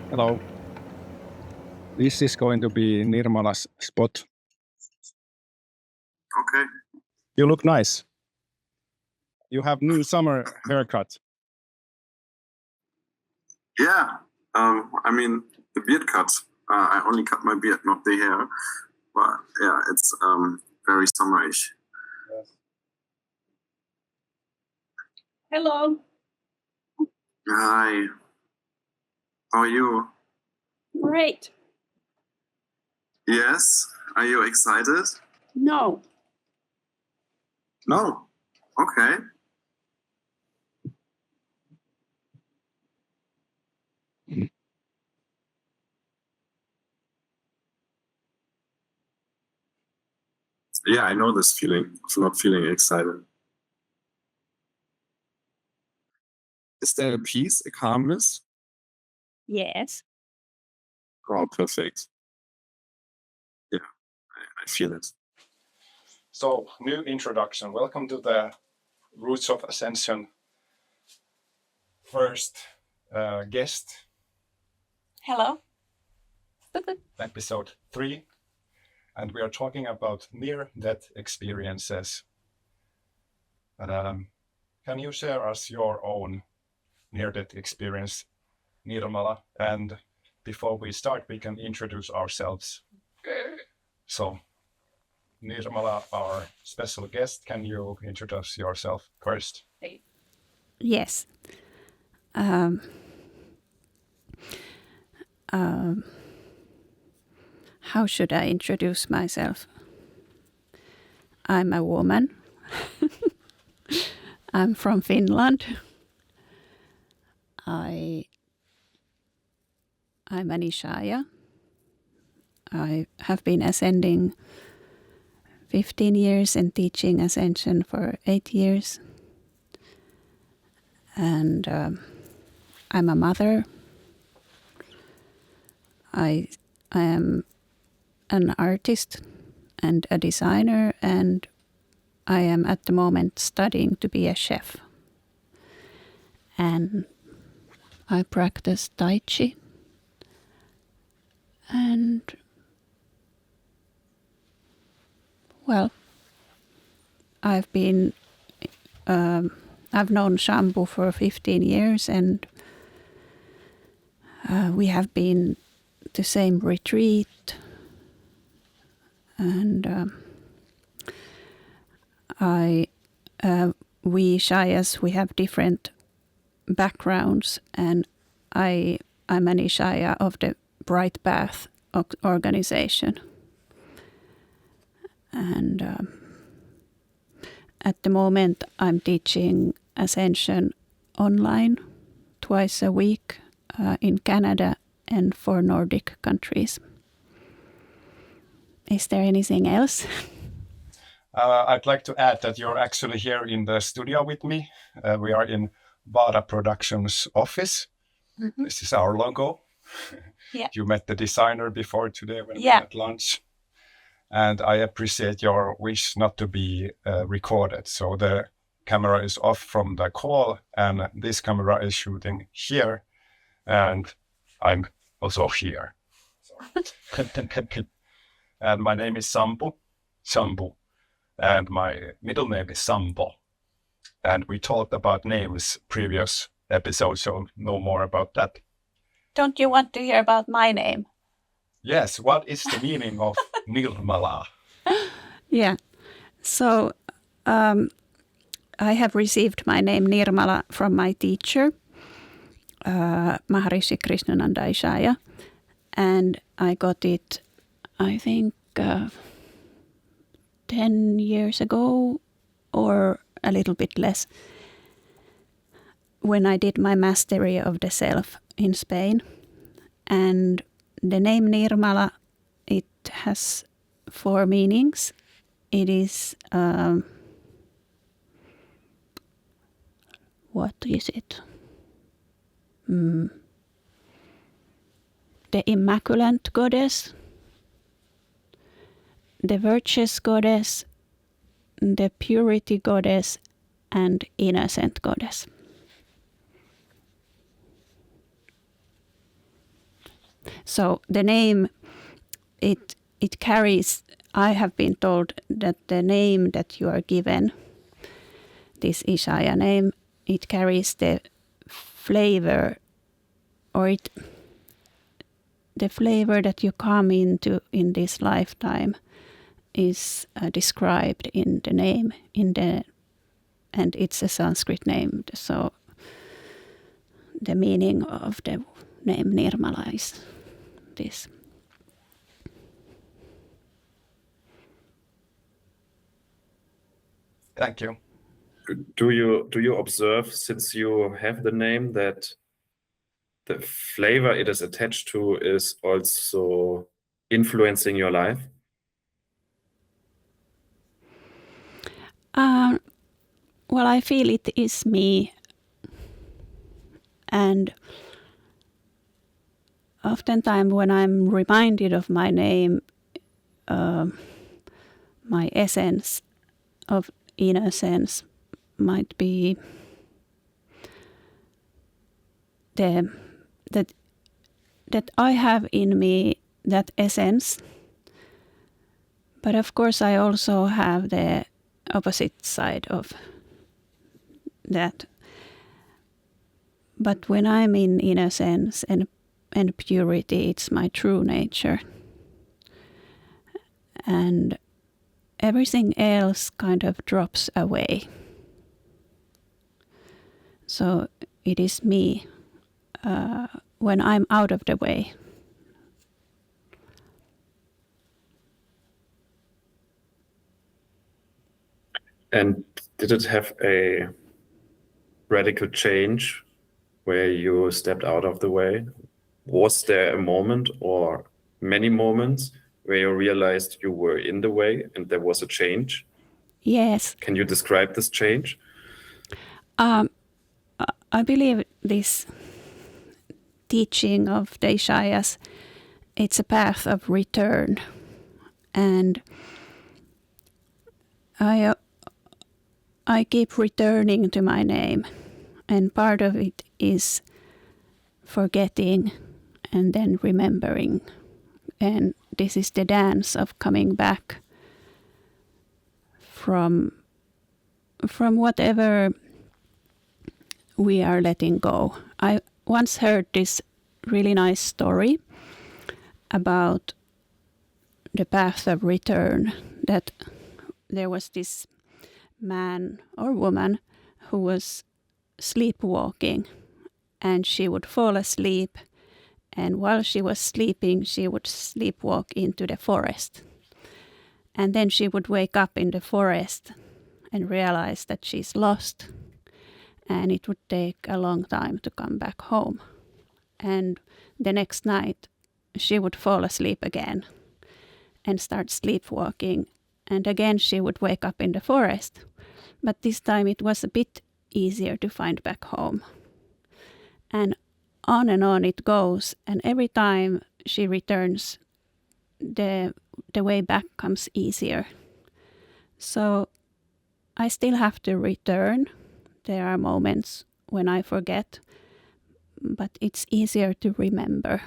Hello. This is going to be Nirmala's spot. Okay. You look nice. You have new summer haircut. Yeah. I mean, the beard cut. I only cut my beard, not the hair. But yeah, it's very summerish. Yes. Hello. Hi. How are you? Great. Yes. Are you excited? No. No. Okay. Yeah, I know this feeling of not feeling excited. Is there a peace, a calmness? Yes. Oh, perfect. Yeah, I feel it. So, new introduction. Welcome to the Roots of Ascension first guest, Hello. episode 3. And we are talking about near-death experiences. Can you share us your own near-death experience, Nirmala? And before we start, we can introduce ourselves. So, Nirmala, our special guest, can you introduce yourself first? Yes. How should I introduce myself? I'm a woman. I'm from Finland. I'm an Ishaya. I have been ascending 15 years and teaching ascension for 8 years. And I'm a mother. I am an artist and a designer, and I am at the moment studying to be a chef. And I practice Tai Chi. And, well, I've known Shambhu for 15 years, and we have been the same retreat. And we Ishayas, we have different backgrounds, and I'm an Ishaya of the Bright Path organization. And at the moment I'm teaching Ascension online twice a week in Canada and 4 Nordic countries. Is there anything else? I'd like to add that you're actually here in the studio with me. We are in Vara Productions office. Mm-hmm. This is our logo. Yeah. You met the designer before today when we had lunch. And I appreciate your wish not to be recorded. So the camera is off from the call, and this camera is shooting here. And I'm also here. And my name is Sampo. And my middle name is Sampo. And we talked about names previous episodes, so no more about that. Don't you want to hear about my name? Yes, what is the meaning of Nirmala? Yeah, so I have received my name Nirmala from my teacher, Maharishi Krishnananda Ishaya, and I got it, I think, 10 years ago or a little bit less, when I did my mastery of the self in Spain. And the name Nirmala, it has 4 meanings. It is, what is it? The Immaculate Goddess, the Virtuous Goddess, the Purity Goddess, and Innocent Goddess. So the name, it carries, I have been told that the name that you are given, this Ishaya name, it carries the flavor, or the flavor that you come into in this lifetime is described in the name, and it's a Sanskrit name. So the meaning of the name Nirmala is this. Thank you. Do you observe, since you have the name, that the flavor it is attached to is also influencing your life? Well, I feel it is me, and oftentimes when I'm reminded of my name, my essence of innocence might be that I have in me that essence, but of course I also have the opposite side of that. But when I'm in innocence and purity, it's my true nature. And everything else kind of drops away. So it is me when I'm out of the way. And did it have a radical change where you stepped out of the way? Was there a moment or many moments where you realized you were in the way and there was a change? Yes. Can you describe this change? I believe this teaching of the Ishayas, it's a path of return. And I keep returning to my name. And part of it is forgetting and then remembering. And this is the dance of coming back from whatever we are letting go. I once heard this really nice story about the path of return, that there was this man or woman who was sleepwalking, and she would fall asleep, and while she was sleeping she would sleepwalk into the forest, and then she would wake up in the forest and realize that she's lost, and it would take a long time to come back home. And the next night she would fall asleep again and start sleepwalking, and again she would wake up in the forest, but this time it was a bit easier to find back home. And on it goes, and every time she returns, the way back comes easier. So I still have to return. There are moments when I forget, but it's easier to remember.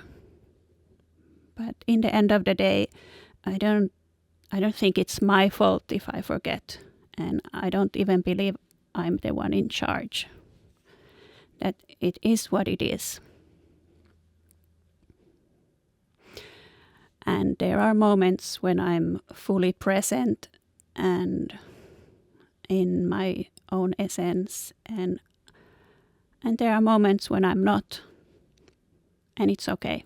But in the end of the day, I don't think it's my fault if I forget, and I don't even believe I'm the one in charge. That it is what it is. And there are moments when I'm fully present and in my own essence, and there are moments when I'm not, and it's okay.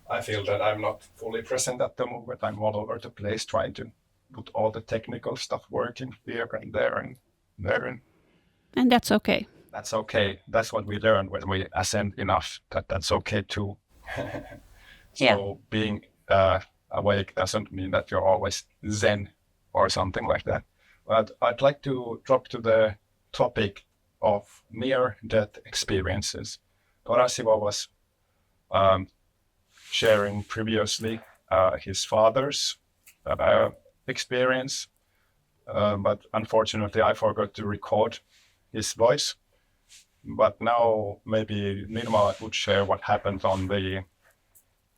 I feel that I'm not fully present at the moment. I'm all over the place trying to put all the technical stuff working here and there and there. And that's okay. That's okay. That's what we learn when we ascend enough, that's okay too. So being awake doesn't mean that you're always zen or something like that. But I'd like to drop to the topic of near-death experiences. Torasiva was sharing previously his father's experience, but unfortunately I forgot to record his voice. But now maybe Nirmala would share what happened on the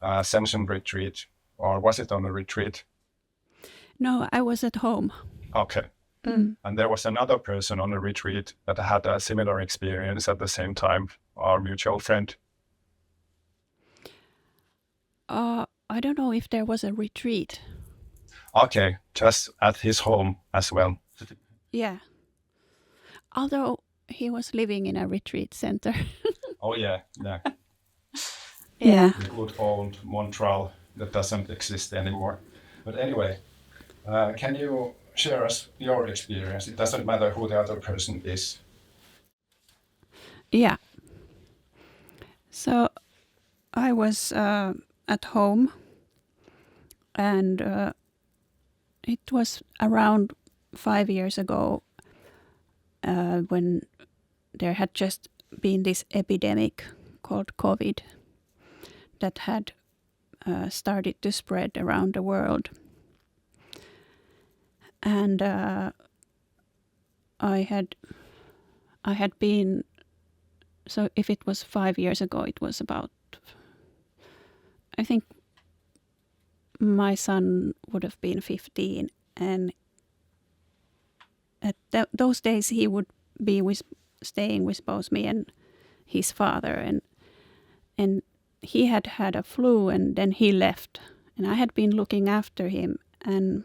Ascension retreat, or was it on a retreat? No, I was at home. Okay. And there was another person on a retreat that had a similar experience at the same time, our mutual friend. I don't know if there was a retreat. Okay, just at his home as well. Yeah. Although he was living in a retreat center. Oh yeah. Yeah. The good old Montreal that doesn't exist anymore. But anyway, can you share us your experience? It doesn't matter who the other person is. Yeah. So I was at home, and it was around 5 years ago when there had just been this epidemic called COVID that had started to spread around the world. And I had been, so if it was 5 years ago, it was about, I think my son would have been 15, and at those days he would be staying with both me and his father, and he had had a flu, and then he left, and I had been looking after him, and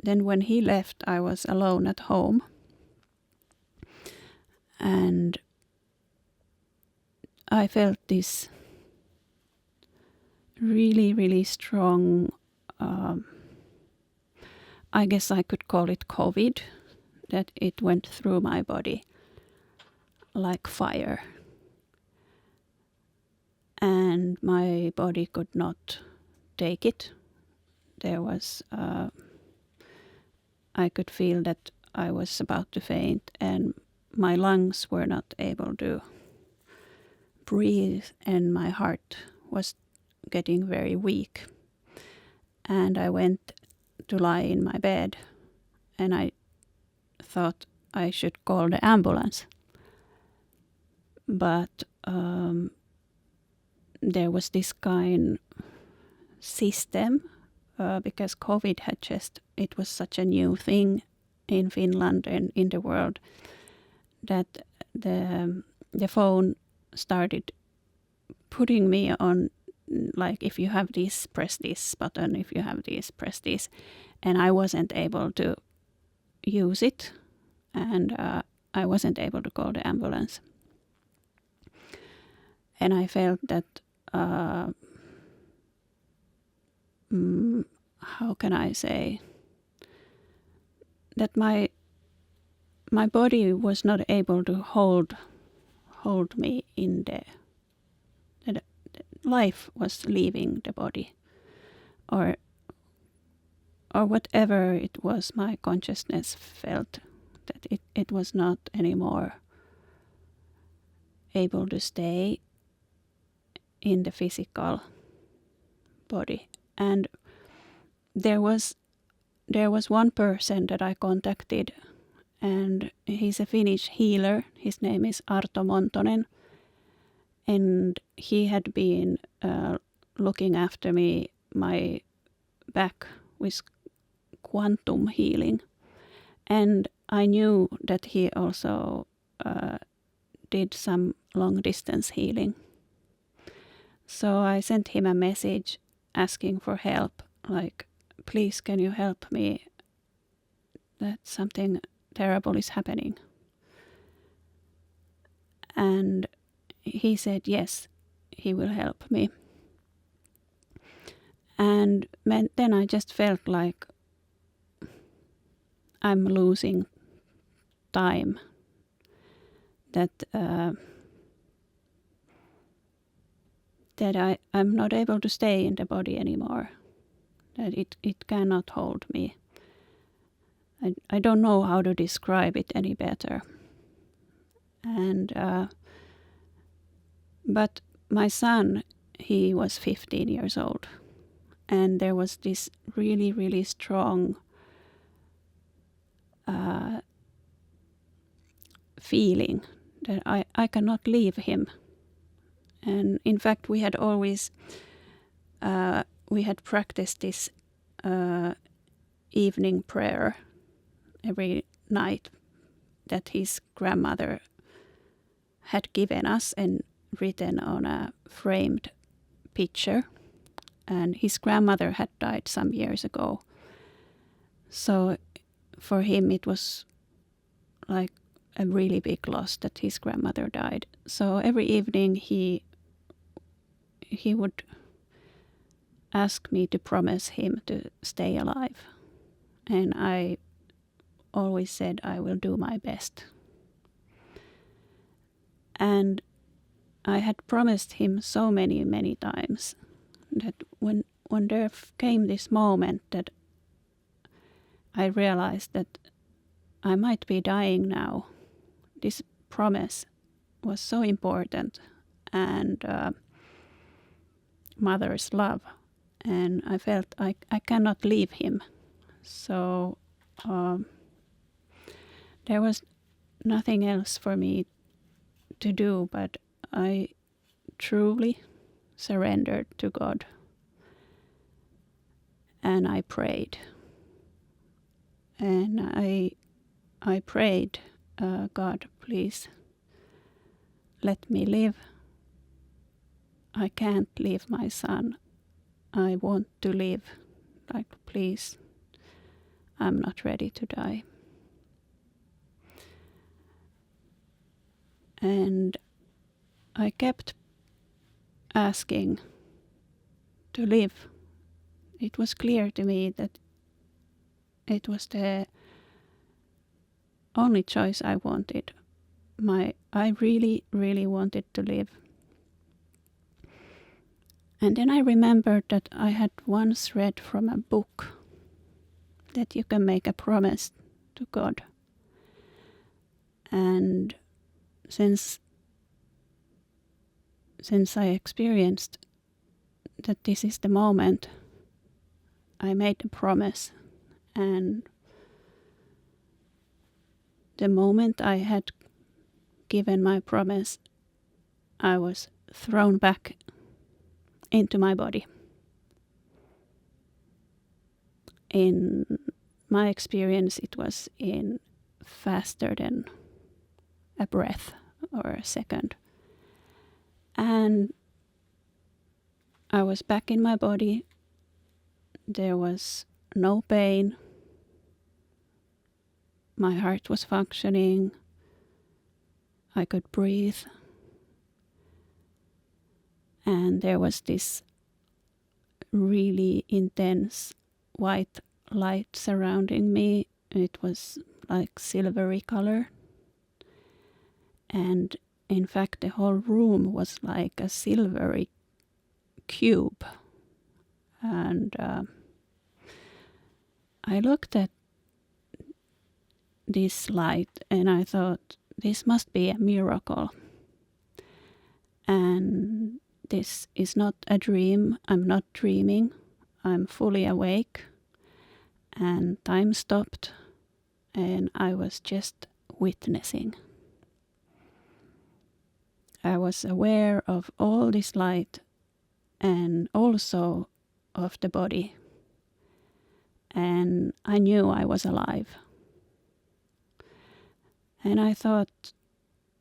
then when he left I was alone at home, and I felt this really, really strong, I guess I could call it COVID, that it went through my body like fire. And my body could not take it. There was, I could feel that I was about to faint, and my lungs were not able to breathe, and my heart was getting very weak. And I went to lie in my bed, and I thought I should call the ambulance. But there was this kind system, because COVID had just, it was such a new thing in Finland and in the world, that the phone started putting me on, like, if you have this, press this button, if you have this, press this, and I wasn't able to use it, and I wasn't able to call the ambulance. And I felt that, how can I say, that my body was not able to hold me in that life was leaving the body, or whatever it was, my consciousness felt that it was not anymore able to stay in the physical body. And there was one person that I contacted, and he's a Finnish healer. His name is Arto Montonen, and he had been looking after my back with quantum healing, and I knew that he also did some long distance healing. So I sent him a message asking for help, like, please, can you help me, that something terrible is happening. And he said yes, he will help me. And then I just felt like I'm losing time, that I'm not able to stay in the body anymore, that it cannot hold me. I don't know how to describe it any better. And but my son, he was 15 years old, and there was this really, really strong feeling that I cannot leave him. And in fact, we had always we had practiced this evening prayer every night that his grandmother had given us and written on a framed picture. And his grandmother had died some years ago. So for him it was like a really big loss that his grandmother died. So every evening he would ask me to promise him to stay alive. And I always said I will do my best. And I had promised him so many times that when there came this moment that I realized that I might be dying now, this promise was so important, and mother's love, and I felt I cannot leave him. So there was nothing else for me to do, but I truly surrendered to God, and I prayed. And I prayed, God, please let me live. I can't leave my son. I want to live. Like, please, I'm not ready to die. And I kept asking to live. It was clear to me that it was the only choice I wanted. I really wanted to live. And then I remembered that I had once read from a book that you can make a promise to God. And since I experienced that this is the moment, I made a promise. And the moment I had given my promise, I was thrown back into my body. In my experience, it was in faster than a breath or a second. And I was back in my body. There was no pain. My heart was functioning. I could breathe. And there was this really intense white light surrounding me. It was like silvery color. And in fact, the whole room was like a silvery cube. And I looked at this light and I thought, this must be a miracle. And this is not a dream. I'm not dreaming. I'm fully awake. And time stopped. And I was just witnessing. I was aware of all this light and also of the body. And I knew I was alive. And I thought,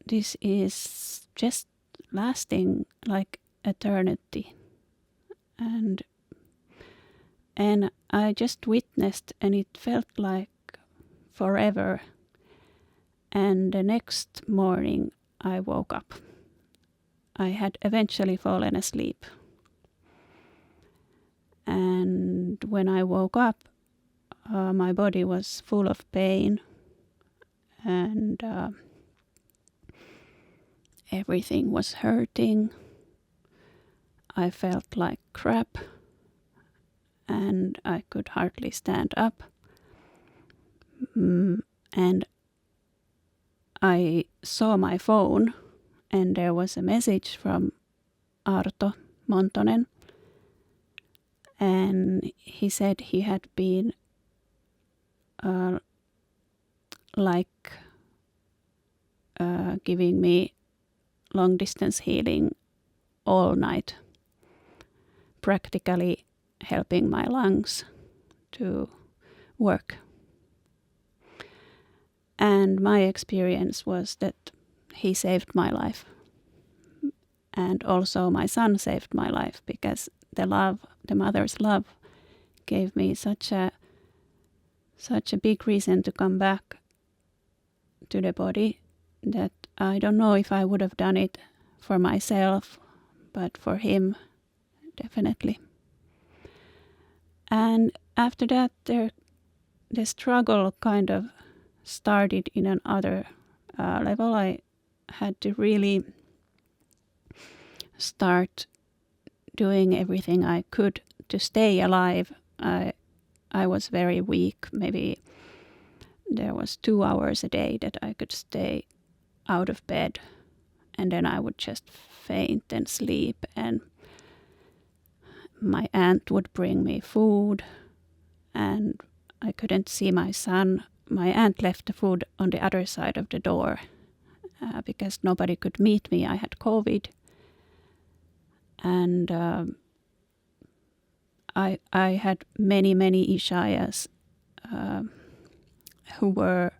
this is just lasting like eternity. And I just witnessed, and it felt like forever. And the next morning I woke up. I had eventually fallen asleep. And when I woke up, my body was full of pain, and everything was hurting. I felt like crap, and I could hardly stand up. And I saw my phone, and there was a message from Arto Montonen. And he said he had been giving me long distance healing all night practically helping my lungs to work. And my experience was that he saved my life. And also my son saved my life, because the mother's love gave me such a big reason to come back to the body that I don't know if I would have done it for myself, but for him, definitely. And after that, the struggle kind of started in another level. I had to really start doing everything I could to stay alive. I was very weak. Maybe there was 2 hours a day that I could stay out of bed, and then I would just faint and sleep, and my aunt would bring me food, and I couldn't see my son. My aunt left the food on the other side of the door because nobody could meet me. I had COVID. And I had many Ishayas who were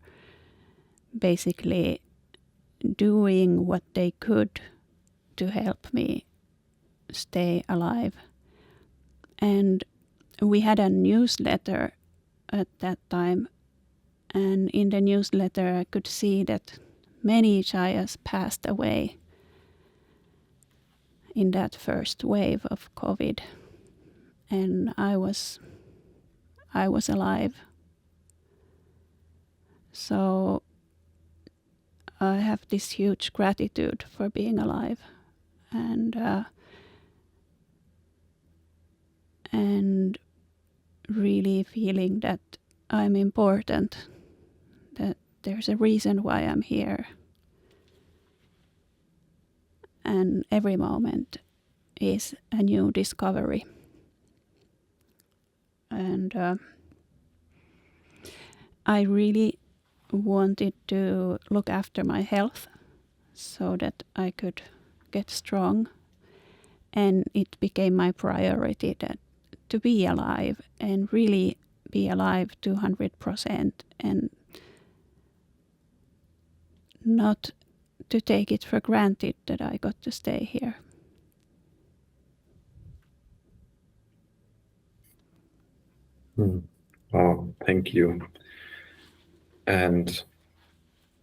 basically doing what they could to help me stay alive. And we had a newsletter at that time, and in the newsletter I could see that many Ishayas passed away in that first wave of COVID, and I was alive. So I have this huge gratitude for being alive, and really feeling that I'm important, that there's a reason why I'm here. And every moment is a new discovery. And I really wanted to look after my health so that I could get strong. And it became my priority to be alive and really be alive 200% and not to take it for granted that I got to stay here. Oh, thank you. And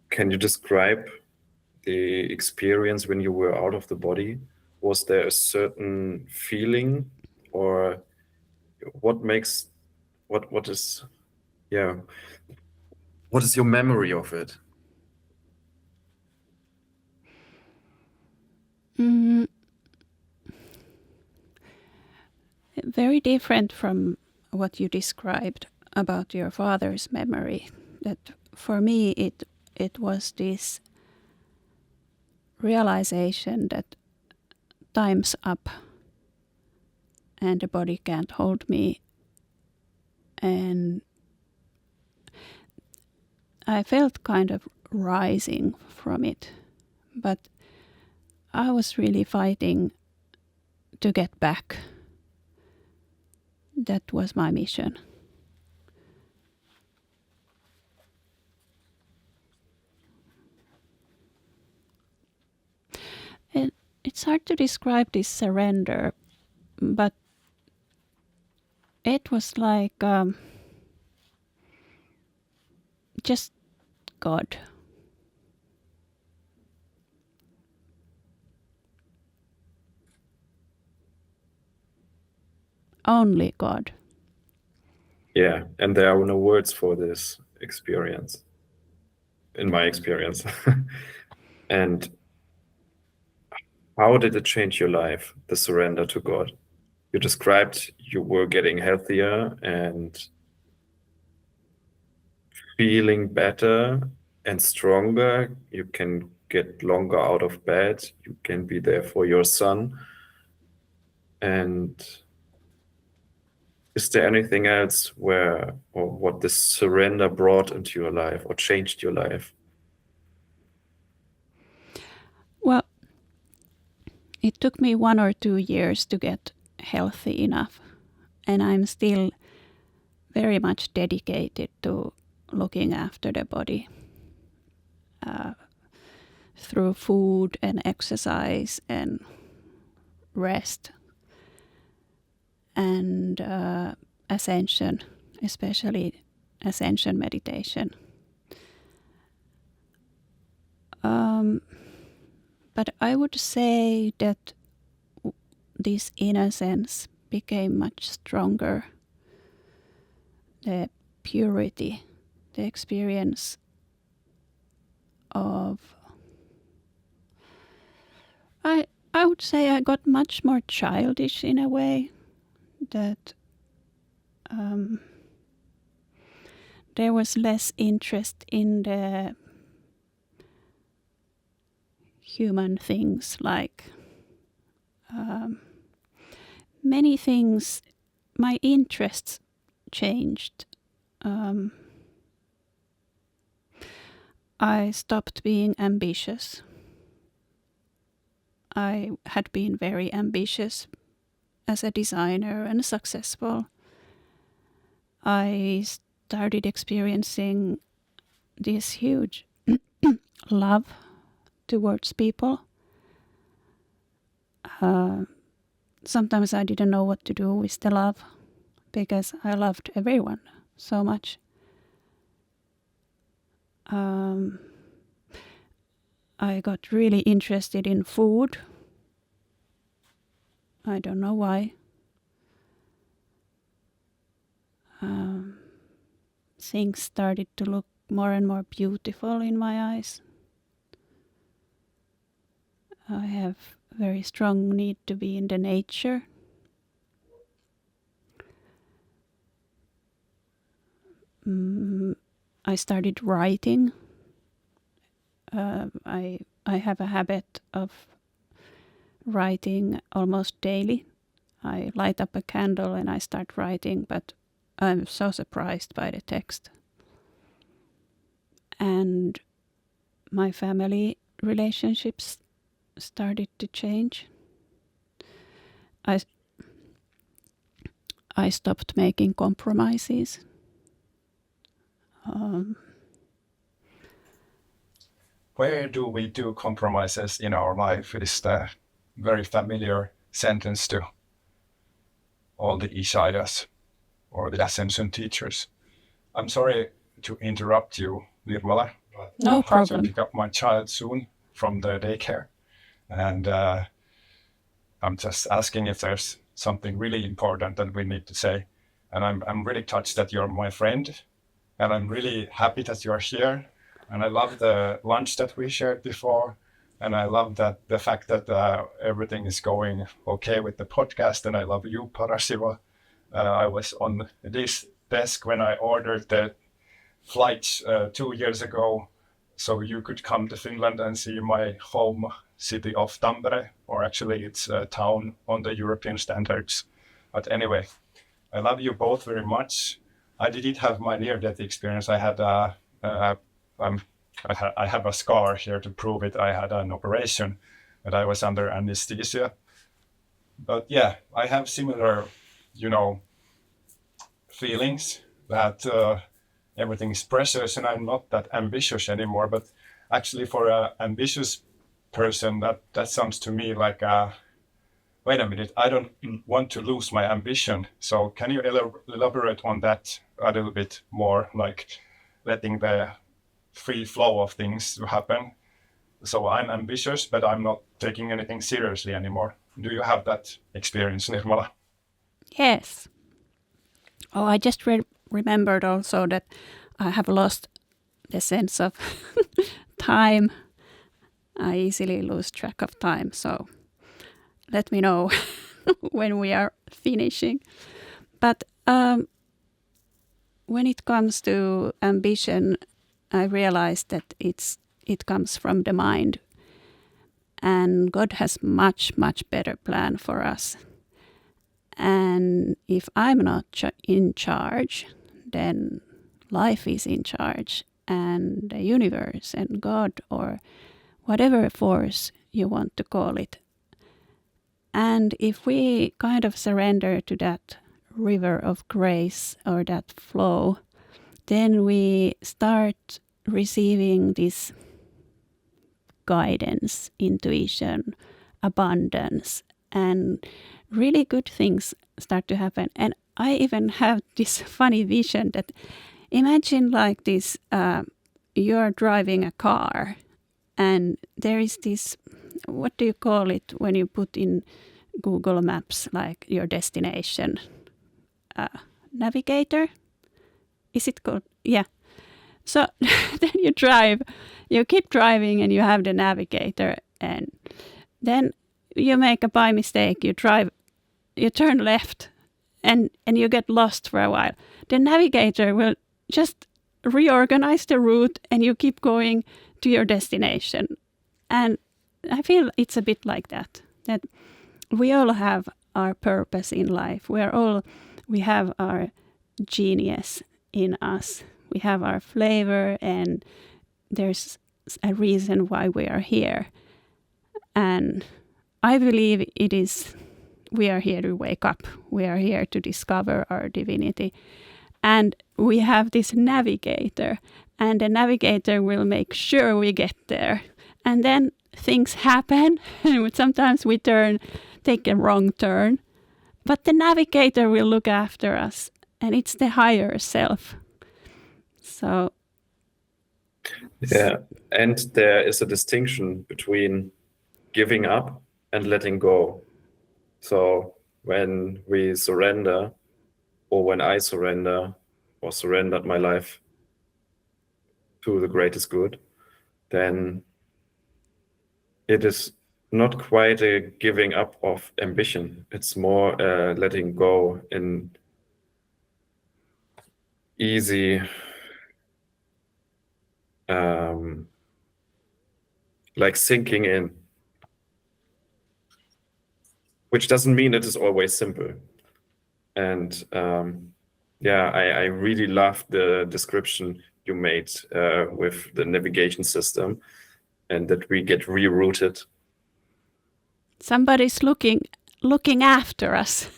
can you describe the experience when you were out of the body? Was there a certain feeling, or what is your memory of it? Very different from what you described about your father's memory. That for me it was this realization that time's up and the body can't hold me, and I felt kind of rising from it, but I was really fighting to get back. That was my mission. It's hard to describe this surrender, but it was like just God. Only God. Yeah, and there are no words for this experience, in my experience. And how did it change your life, the surrender to God? You described you were getting healthier and feeling better and stronger. You can get longer out of bed. You can be there for your son. And is there anything else or what this surrender brought into your life or changed your life? Well, it took me 1 or 2 years to get healthy enough. And I'm still very much dedicated to looking after the body through food and exercise and rest and ascension, especially ascension meditation. But I would say that this innocence became much stronger. The purity, the experience of... I would say I got much more childish in a way, that there was less interest in the human things, like many things. My interests changed. I stopped being ambitious. I had been very ambitious as a designer and successful. I started experiencing this huge love towards people. Sometimes I didn't know what to do with the love, because I loved everyone so much. I got really interested in food. I don't know why. Things started to look more and more beautiful in my eyes. I have a very strong need to be in the nature. I started writing. I have a habit of writing almost daily. I light up a candle and I start writing, but I'm so surprised by the text. And my family relationships started to change. I stopped making compromises. Where do we do compromises in our life? It is the very familiar sentence to all the Ishayas or the Ascension teachers. I'm sorry to interrupt you, Nirmala. No I problem. have to pick up my child soon from the daycare. And I'm just asking if there's something really important that we need to say. And I'm really touched that you're my friend. And I'm really happy that you're here. And I love the lunch that we shared before. And I love that the fact that everything is going okay with the podcast. And I love you, Parasiva. I was on this desk when I ordered the flights 2 years ago, so you could come to Finland and see my home city of Tampere, or actually it's a town on the European standards. But anyway, I love you both very much. I didn't have my near-death experience. I have a scar here to prove it. I had an operation, but I was under anesthesia. But yeah, I have similar, feelings that everything is precious, and I'm not that ambitious anymore. But actually, for an ambitious person, that sounds to me like, wait a minute, I don't want to lose my ambition. So can you elaborate on that a little bit more, like letting the free flow of things to happen? So I'm ambitious, but I'm not taking anything seriously anymore. Do you have that experience, Nirmala? Yes. Oh, I just remembered also that I have lost the sense of time. I easily lose track of time, so let me know when we are finishing. But when it comes to ambition, I realize that it comes from the mind, and God has much, much better plan for us. And if I'm not in charge, then life is in charge, and the universe and God, or whatever force you want to call it, And if we kind of surrender to that river of grace or that flow, then we start receiving this guidance, intuition, abundance, and really good things start to happen. And I even have this funny vision that imagine like this, you're driving a car and there is this, what do you call it when you put in Google Maps, like your destination? Navigator? Is it called? Yeah. So then you keep driving and you have the navigator, and then you make a by mistake, you turn left and you get lost for a while. The navigator will just reorganize the route and you keep going to your destination. And I feel it's a bit like that we all have our purpose in life. We have our genius in us. We have our flavor, and there's a reason why we are here. And I believe we are here to wake up. We are here to discover our divinity. And we have this navigator, and the navigator will make sure we get there. And then things happen, and sometimes we take a wrong turn. But the navigator will look after us, and it's the higher self. So, yeah, and there is a distinction between giving up and letting go. So when we surrender, or when I surrender or surrendered my life to the greatest good, then it is not quite a giving up of ambition. It's more letting go in easy, like sinking in, which doesn't mean it is always simple. And I really love the description you made with the navigation system, and that we get rerouted. somebody's looking after us.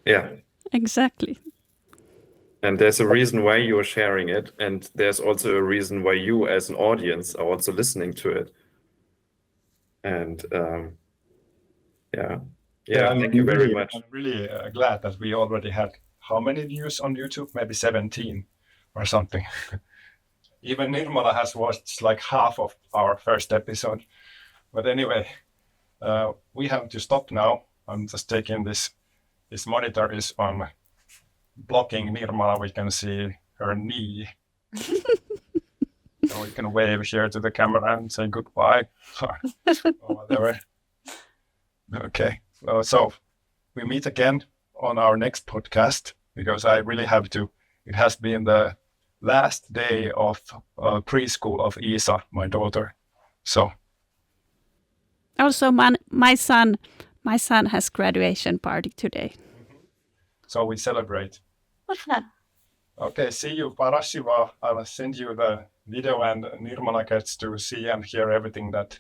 Yeah. Exactly. And there's a reason why you're sharing it, and there's also a reason why you as an audience are also listening to it. And thank you very much. I'm really glad that we already had how many views on YouTube? Maybe 17 or something. Even Nirmala has watched like half of our first episode. But anyway, we have to stop now. I'm just taking this monitor is on blocking Nirmala. We can see her knee. So we can wave here to the camera and say goodbye or whatever. Okay. So we meet again on our next podcast, because I really have to. It has been the last day of preschool of Isa, my daughter. So Also, my son has graduation party today. So we celebrate. What fun. Okay, see you, Parashiva. I will send you the video, and Nirmala gets to see and hear everything that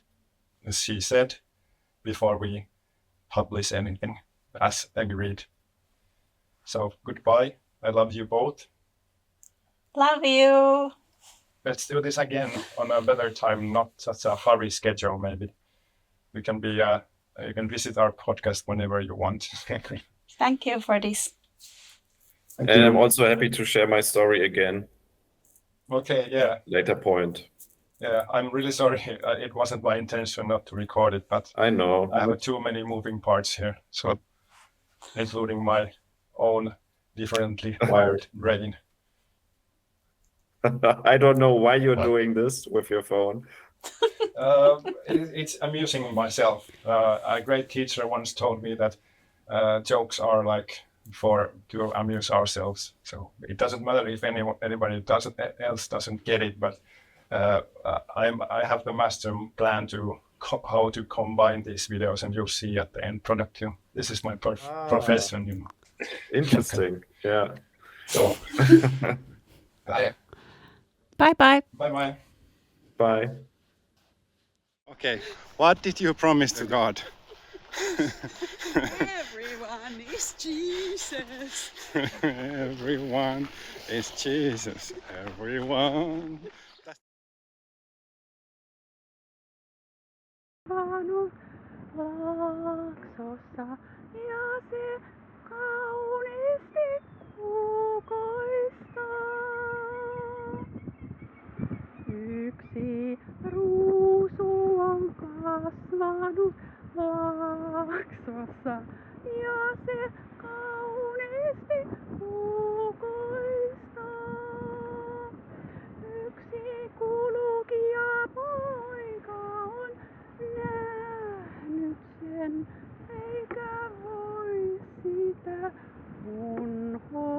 she said before we publish anything, as agreed. So goodbye. I love you both. Love you. Let's do this again on a better time, not such a hurry schedule. Maybe we can be. You can visit our podcast whenever you want. Thank you for this. Thank And you. I'm also happy to share my story again. Okay, yeah. Later point. Yeah, I'm really sorry. It wasn't my intention not to record it, but I know. I have too many moving parts here, so including my own differently wired brain. I don't know why you're doing this with your phone. It's amusing myself. A great teacher once told me that jokes are like to amuse ourselves. So it doesn't matter if anybody else doesn't get it, but I have the master plan to how to combine these videos, and you'll see at the end product. This is my profession. Interesting. Yeah. So Bye bye. bye bye. Bye. Okay, what did you promise to God? Everyone is Jesus. Everyone is Jesus. Everyone. Laaksossa ja se kauniisti kukoistaa. Yksi ruusu on kasvanut laaksossa ja se kauniisti kukoistaa. Yksi kulkija poika on nähnyt sen, eikä voi sitä unhoittaa.